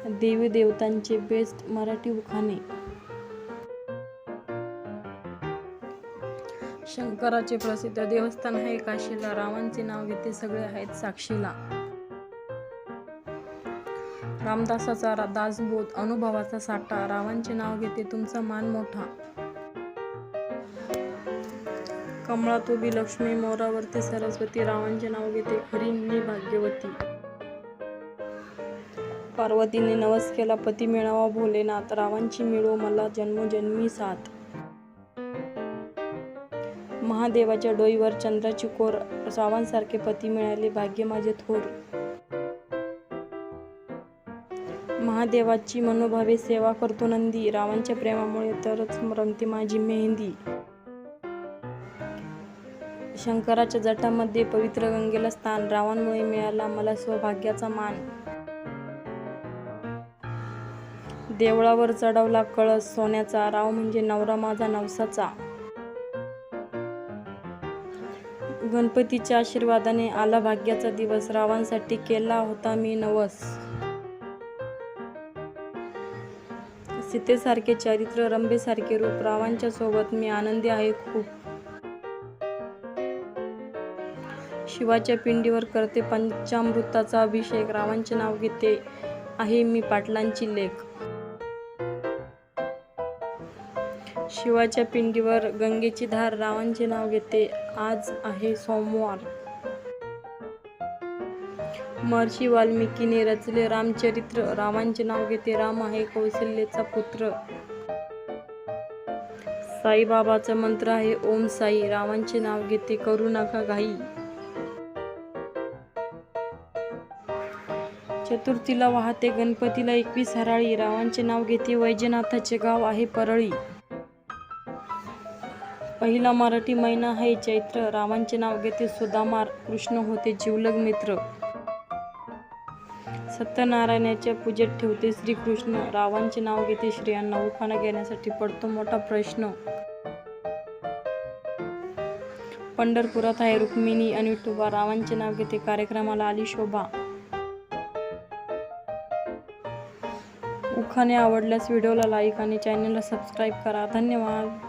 देवी देवतांचे बेस्ट मराठी उखाणे. शंकराचे प्रसिद्ध देवस्थान आहे काशीला, रावांचे नाव घेते सगळे आहेत साक्षीला. रामदासाचा दासबोध, अनुभवाचा साठा, रावांचे नाव घेते तुमचा मान मोठा. कमळात उभी लक्ष्मी, मोरावरती सरस्वती, रावांचे नाव घेते खरी मी भाग्यवती. पार्वतीने नवस केला पती मिळावा भोलेनाथ, रावांची मिळो मला जन्मोजन्मी साथ. महादेवाच्या डोईवर चंद्राची कोर, रावांसारखे पती मिळाले भाग्य माझे थोर. महादेवाची मनोभावे सेवा करतो नंदी, रावांच्या प्रेमामुळे तरच रंगते माझी मेहंदी. शंकराच्या जटामध्ये पवित्र गंगेला स्थान, रावांमुळे मिळाला मला सौभाग्याचा मान. देवळावर चढवला कळस सोन्याचा, राव म्हणजे नवरा माझा नवसाचा. गणपतीच्या आशीर्वादाने आला भाग्याचा दिवस, रावांसाठी केला होता मी नवस. सीतेसारखे चारित्र्य, रंभेसारखे रूप, रावांच्या सोबत मी आनंदी आहे खूप. शिवाच्या पिंडीवर करते पंचामृताचा अभिषेक, रावांचे नाव घेते आहे मी पाटलांची लेक. शिवाच्या पिंडीवर गंगेची धार, रावांचे नाव घेते आज आहे सोमवार. महर्षी वाल्मिकीने रचले रामचरित्र, रावांचे नाव घेते राम आहे कौशल्याचा पुत्र. साईबाबाचा मंत्र आहे ओम साई, रावांचे नाव घेते करू नका घाई. चतुर्थीला वाहते गणपतीला 21 हराळी, रावांचे नाव घेते वैजनाथाचे गाव आहे परळी. पहिला मराठी महिना आहे चैत्र, रावांचे नाव घेते सुदामा, कृष्ण होते जिवलग मित्र. सत्यनारायणाच्या पूजेत ठेवते श्रीकृष्ण, रावांचे नाव घेते स्त्रियांना उखाणा घेण्यासाठी पडतो मोठा प्रश्न. पंढरपुरात आहे रुक्मिणी आणि विठोबा, रावांचे नाव घेते कार्यक्रमाला आली शोभा. उखाणे आवडल्यास व्हिडिओला लाईक आणि चॅनलला सबस्क्राईब करा. धन्यवाद.